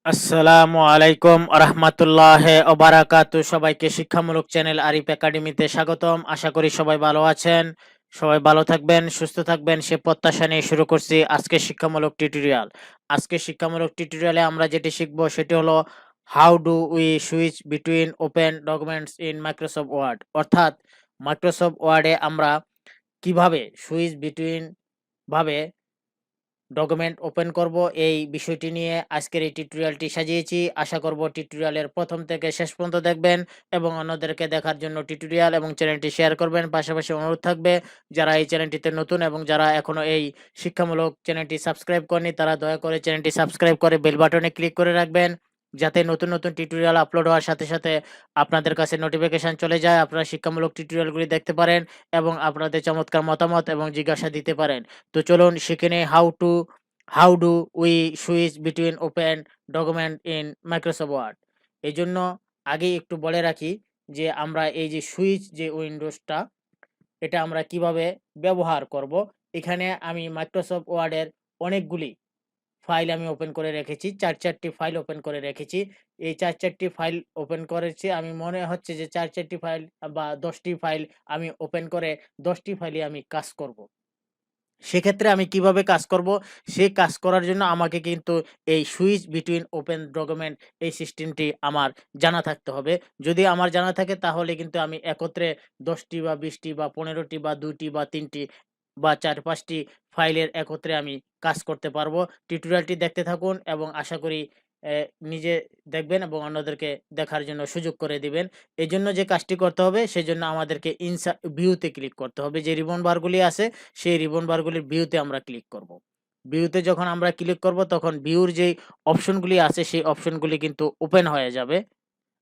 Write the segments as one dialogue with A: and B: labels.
A: আসসালামু আলাইকুম আরহামাতুল্লাহি ওয়া বারাকাতুহু। সবাইকে শিক্ষামূলক চ্যানেল আরিফ একাডেমিতে স্বাগতম। আশা করি সবাই ভালো আছেন। সবাই ভালো থাকবেন, সুস্থ থাকবেন সে প্রত্যাশা নিয়ে শুরু করছি আজকের শিক্ষামূলক টিউটোরিয়াল। আজকের শিক্ষামূলক টিউটোরিয়ালে আমরা যেটি শিখব সেটি হলো how do we switch between open documents in Microsoft Word. অর্থাৎ মাইক্রোসফট ওয়ার্ডে আমরা কিভাবে সুইচ বিটুইন ভাবে ডকুমেন্ট ওপেন করব, এই বিষয়টি নিয়ে আজকের এই টিউটোরিয়ালটি সাজিয়েছি। আশা করব টিউটোরিয়ালের প্রথম থেকে শেষ পর্যন্ত দেখবেন এবং অন্যদেরকে দেখার জন্য টিউটোরিয়াল এবং চ্যানেলটি শেয়ার করবেন। পাশাপাশি অনুরোধ থাকবে, যারা এই চ্যানেলটিতে নতুন এবং যারা এখনো এই শিক্ষামূলক চ্যানেলটি সাবস্ক্রাইব করেনি তারা দয়া করে চ্যানেলটি সাবস্ক্রাইব করে বেল বাটনে ক্লিক করে রাখবেন, যাতে নতুন নতুন টিউটোরিয়াল আপলোড হওয়ার সাথে সাথে আপনাদের কাছে নোটিফিকেশন চলে যায়, আপনারা শিক্ষামূলক টিউটোরিয়ালগুলি দেখতে পারেন এবং আপনাদের চমৎকার মতামত এবং জিজ্ঞাসা দিতে পারেন। তো চলুন শিখে নেই how do we switch between open document in Microsoft Word. এই জন্য আগেই একটু বলে রাখি যে আমরা এই যে সুইচ যে উইন্ডোজটা, এটা আমরা কিভাবে ব্যবহার করব। এখানে আমি মাইক্রোসফট ওয়ার্ডের অনেকগুলি ফাইল আমি ওপেন করে রেখেছি, 4টি ফাইল ওপেন করে রেখেছি। এই 4টি ফাইল ওপেন করেছি, আমি মনে হচ্ছে যে 4টি ফাইল বা 10টি ফাইল আমি ওপেন করে 10টি ফাইলে আমি কাজ করব। সেক্ষেত্রে আমি কিভাবে কাজ করব? সেই কাজ করার জন্য আমাকে কিন্তু এই সুইচ বিটুইন ওপেন ডকুমেন্ট এই সিস্টেমটি আমার জানা থাকতে হবে। যদি আমার জানা থাকে তাহলে কিন্তু আমি একত্রে 10টি বা 20টি বা 15টি বা 2টি বা 3টি বা 4-5টি ফাইলের একত্রে আমি কাজ করতে পারবো। টিউটোরিয়ালটি দেখতে থাকুন এবং আশা করি নিজে দেখবেন এবং অন্যদেরকে দেখার জন্য সুযোগ করে দিবেন। এজন্য যে কাজটি করতে হবে সেজন্য আমাদেরকে ভিউতে ক্লিক করতে হবে। যে রিবন বারগুলি আছে সেই রিবন বারগুলির ভিউতে আমরা ক্লিক করব। ভিউতে যখন আমরা ক্লিক করব তখন ভিউর যেই অপশনগুলি আছে সেই অপশনগুলি কিন্তু ওপেন হয়ে যাবে।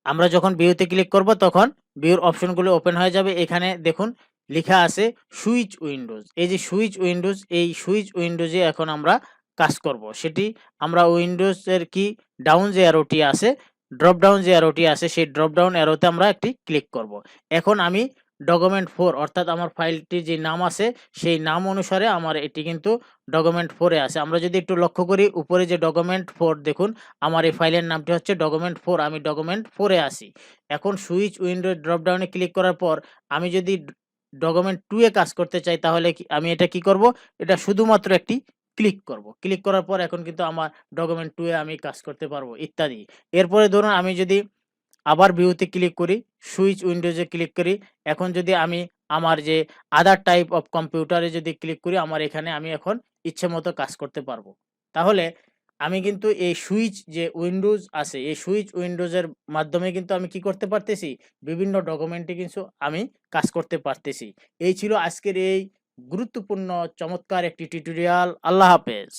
A: আমরা যখন ভিউতে ক্লিক করব তখন ভিউর অপশনগুলো ওপেন হয়ে যাবে। এখানে দেখুন লিখা আছে সুইচ উইন্ডোজ। এই যে সুইচ উইন্ডোজ, এই সুইচ উইন্ডোজে এখন আমরা কাজ করব। সেটি আমরা উইন্ডোজের কি ডাউন যে অ্যারোটি আছে, ড্রপ ডাউন যে অ্যারোটি আছে সেই ড্রপ ডাউন অ্যারোতে আমরা একটি ক্লিক করব। এখন আমি ডকুমেন্ট 4 অর্থাৎ আমার ফাইলটির যে নাম আছে সেই নাম অনুসারে আমার এটি কিন্তু ডকুমেন্ট 4 এ আছে। আমরা যদি একটু লক্ষ্য করি উপরে যে ডকুমেন্ট 4 দেখুন, আমার এই ফাইলের নামটি হচ্ছে ডকুমেন্ট 4, আমি ডকুমেন্ট 4 এ আছি। এখন সুইচ উইন্ডো ড্রপ ডাউনে ক্লিক করার পর আমি যদি ডকুমেন্ট 2 এ কাজ করতে চাই তাহলে আমি এটা কি করব? এটা শুধুমাত্র একটি ক্লিক করব। ক্লিক করার পর এখন কিন্তু আমার ডকুমেন্ট 2 এ আমি কাজ করতে পারবো ইত্যাদি। এরপরে ধরুন আমি যদি আবার ভিউতে ক্লিক করি, সুইচ উইন্ডোজে ক্লিক করি। এখন যদি আমি আমার যে আদার টাইপ অফ কম্পিউটারে যদি ক্লিক করি, আমার এখানে আমি এখন ইচ্ছেমতো কাজ করতে পারবো। তাহলে আমি কিন্তু এই সুইচ যে উইন্ডোজ আছে, এই সুইচ উইন্ডোজের মাধ্যমে কিন্তু আমি কি করতে পারতেছি? বিভিন্ন ডকুমেন্টে কিন্তু আমি কাজ করতে পারতেছি। এই ছিল আজকের এই গুরুত্বপূর্ণ চমৎকার একটি টিউটোরিয়াল। আল্লাহ হাফেজ।